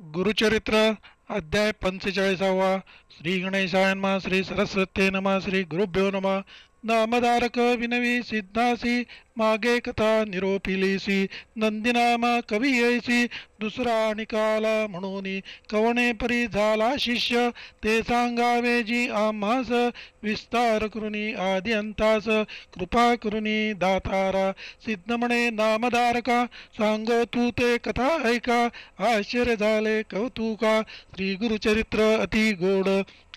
गुरुचरित्र अध्याय 45वा. श्री गणेशाय नमः. श्री सरस्वती नमः. श्री गुरुभ्यो नमः. नामधारक विनवी सिद्धासी मागे कथा निरोपिलीसी नंदीनामा कवी ऐसी दुसरा निकाला म्हणून कवणे परी झाला शिष्य ते सांगावे जी आम्हास विस्तार करुनी आदि अंतास कृपा करुनी दातारा सिद्ध म्हणे नामधारका सांगो तू ते कथा ऐका आश्चर्य झाले कौतुका श्री गुरुचरित्र अति गोड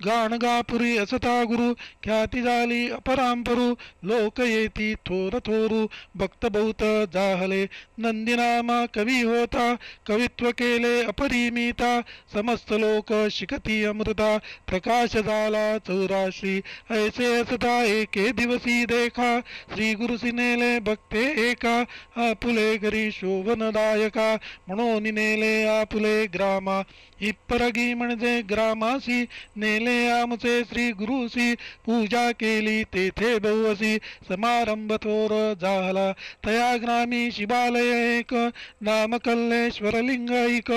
गाणगापुरी असता गुरु ख्याती झाली अपरांपरू लोक येती थोर थोरू भक्त बहुत जाहले नंदीनामा कवी होता कवित्व केले अपरिमिता समस्त लोक शिकती अमृता प्रकाश झाला चौराश्री ऐसे असता एके दिवसी देखा श्री गुरु सिनेले भक्ते एका आपुले घरी शोभनदायका म्हणून नेले आपुले ग्रामा हिप्परगी म्हणजे ग्रामासी नेले आमचे श्री गुरुसी पूजा केली तेथे बहुअसी समारंभ थोर झाला तया ग्रामी शिवालय एक नाम कल्लेश्वर लिंग एक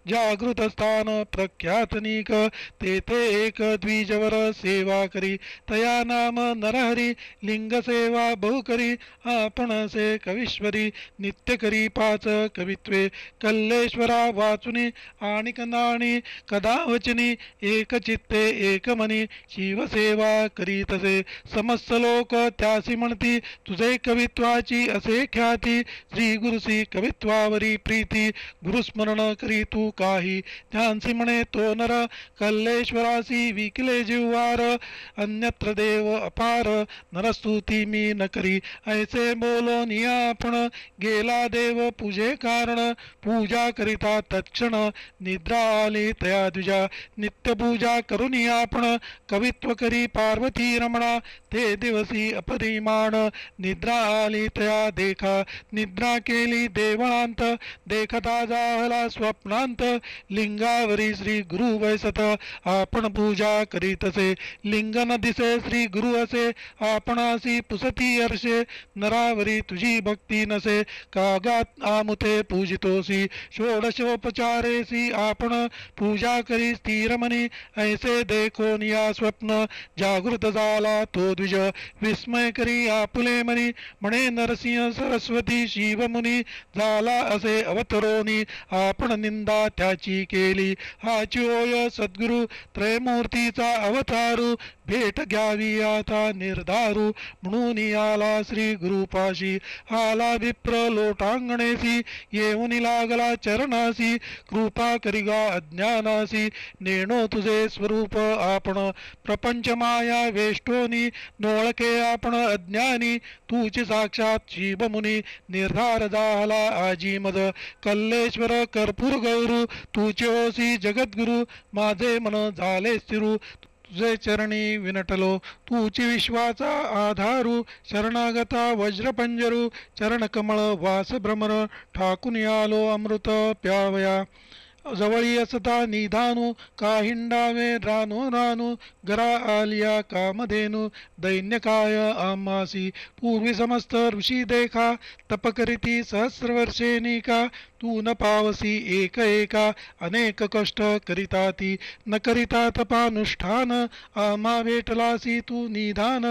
जागृत स्थान प्रख्यातनिक तेथे एक द्विजवर सेवा करी तया नाम नरहरी लिंग सेवा बहु करी आपण से कवीश्वरी नित्य करी पाच कवित्वे कल्लेश्वरा वाचुनी आणि कनाणी कदा वचनी एक चित्ते एक मनी शिवसेवा करीतसे समस्त लोक त्यासी म्हणती तुझे कवित्वाची असे ख्याती श्री गुरुसी कवित्वावरी प्रीती गुरुस्मरण करी तू काही त्यांसी म्हणे तो नर कल्लेश्वरासी विकले जिव्हार अन्यत्र देव अपार नरस्तुती मी न करी ऐसे बोलोन आपण गेला देव पूजे कारण पूजा करिता तत्क्षण निद्रा आली तया तुझ्या नित्य पूजा करून आपण कवित्व करी पार्वती रमणा ते दिवसी अपरिमाण निद्रा आली तया देखा निद्रा केली देवांत देखता जाहला स्वप्नांत लिंगावरी श्री गुरु वैसत आपण पूजा करीतसे लिंग न दिसे श्री गुरु असे आपणासी पुसती अर्षे नरावरी तुझी भक्ती नसे कागात आमुते पूजितोसी षोडशोपचारेसी आपण पूजा करी स्थिरमनी ऐसे देखो निया स्वप्न जागृत झाला तो द्विज विस्मय करी आपुले मनी म्हणे नरसिंह सरस्वती शिवमुनी झाला असे अवतरोनी आपण निंदा त्याची केली हाची होय सद्गुरु त्रयमूर्तीचा अवतारू भेट घ्यावी आता निर्धारू म्हणून आला श्री गुरुपाशी आला विप्र लोटांगणेसी येऊन लागला चरणासी कृपा करिगा अज्ञानासी नेणो तुझे स्वरूप आपण प्रपंच माया वेष्टोनी नोळके आपण अज्ञानी तूची साक्षात शिवमुनी निर्धार झाला आजी मद कल्लेश्वर कर्पूर गौरू तुचे ओसी जगद्गुरु माझे मन झाले स्थिरू तुझे चरणी विनटलो तूची विश्वाचा आधारू शरणागता वज्रपंजरू चरणकमळ वास भ्रमर ठाकून आलो अमृत प्यावया जवळी असता निधानू काहिंडावे रानो रानू गरा आलिया कामधेनू दैन्यकाय आमासी पूर्वी समस्त ऋषी देखा तप करीती सहस्रवर्षेनिका तू न पावसी एक एका अनेक कष्ट करिताती न करिता तपानुष्ठान आम्हा भेटलासी तू निधान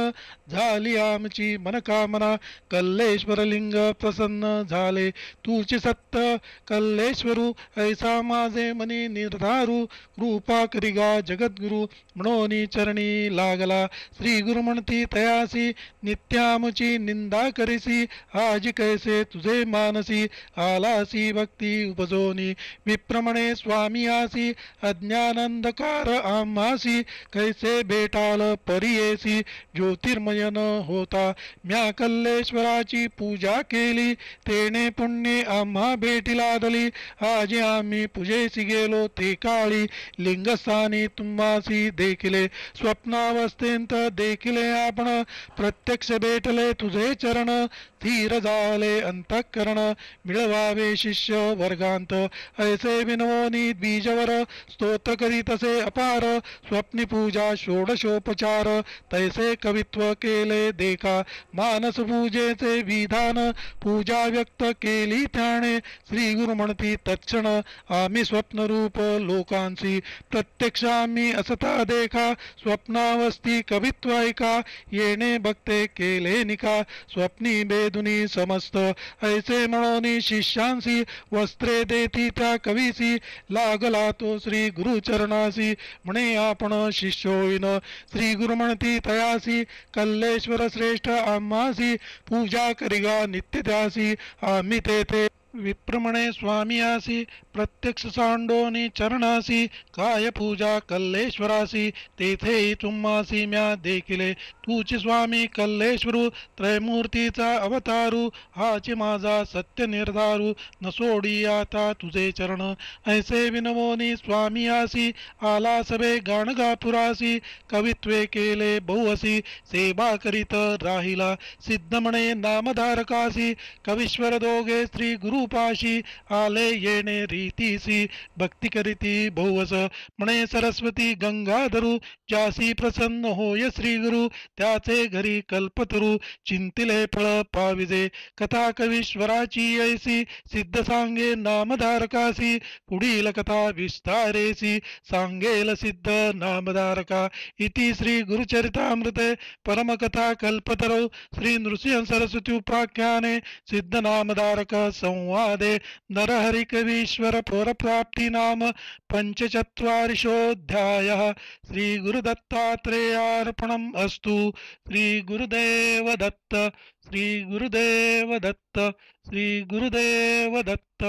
झाली आमची मनकामना कल्लेश्वर लिंग प्रसन्न झाले तूची सत्य कल्लेश्वरू ऐसा माझे मनी निर्धारू कृपा करिगा जगद्गुरु म्हणोनी चरणी लागला श्री गुरु म्हणती तयासी नित्यामुची निंदा करिसी आजी कैसे तुझे मानसी आलासी भक्ती उपजोनी विप्रमणे स्वामी आसी अज्ञानंदकार आम्हासी कैसे भेटाल परियेसी ज्योतिर्मय न होता म्या कल्लेश्वराची पूजा केली तेने पुण्य आम्हा भेटीला दली आजी आम्ही पूजेसी गेलो ते काळी लिंगस्थानी तुम्हासी देखिले स्वप्नावस्थेंत देखिले आपण प्रत्यक्ष भेटले तुझे चरण स्थिर झाले अंतःकरण मिळवावे शिष्य वर्गांत ऐसे विनवनी द्विजवर स्तोत्र करीतसे अपार स्वप्नी पूजा षोडशोपचार तैसे कवित्व केले देखा मानस पूजेचे विधान पूजा व्यक्त केली त्याने श्री गुरु म्हणती तत्क्षण आम्ही आम्ही स्वप्नरूप लोकांसी प्रत्यक्ष आम्ही असता देखा स्वप्नावस्थी कवित्व ऐका येणे बघते केले निका स्वप्नी बेदुनी समस्त ऐसे म्हणून शिष्यांसी वस्त्रे देती त्या कवीसी लागला तो श्री गुरुचरणासी म्हणे आपण शिष्य होईन श्री गुरु म्हणती तयासी कल्लेश्वर श्रेष्ठ आम्हासी पूजा करिगा नित्य त्यासी आम्ही तेथे विप्रमणे स्वामी आसी प्रत्यक्ष सांडोनी चरणासी काय पूजा कल्लेश्वरासी तेथेही तुम्हासी म्या देखिले तूची स्वामी कल्लेश्वरू त्रयमूर्तीचा अवतारू हाची माझा सत्य निर्धारू न सोडी आता तुझे चरण ऐसे विनवोनी स्वामी आसी आला सभे गाणगापुरासी कवित्वे केले बहुअसी सेवा करीत राहिला सिद्ध म्हणे नामधारकासी कवीश्वर दोघे श्री गुरुपाशी आले येणे रीतीसी भक्ती करीती बहुवस म्हणे सरस्वती गंगाधरू ज्यासी प्रसन्न होय श्री गुरु त्याचे घरी कल्पतरू चिंतिले फळ पाविजे कथा कवीश्वराची ऐसी सिद्ध सांगे नामधारकासी पुढील कथा विस्तारेसी सांगेल सिद्ध नामधारका इति श्री गुरुचरितामृते परमकथा कल्पतरौ श्री नृसिंह सरस्वती उपाख्याने सिद्ध नामधारक संवादे नरहरिकवीश्वर पुरप्राप्ति नाम पंचचत्वारिशोऽध्यायः श्री गुरुदत्तात्रेयार्पणम् अस्तु श्री गुरुदेव दत्त श्री गुरुदेव दत्त श्री गुरुदेव दत्त।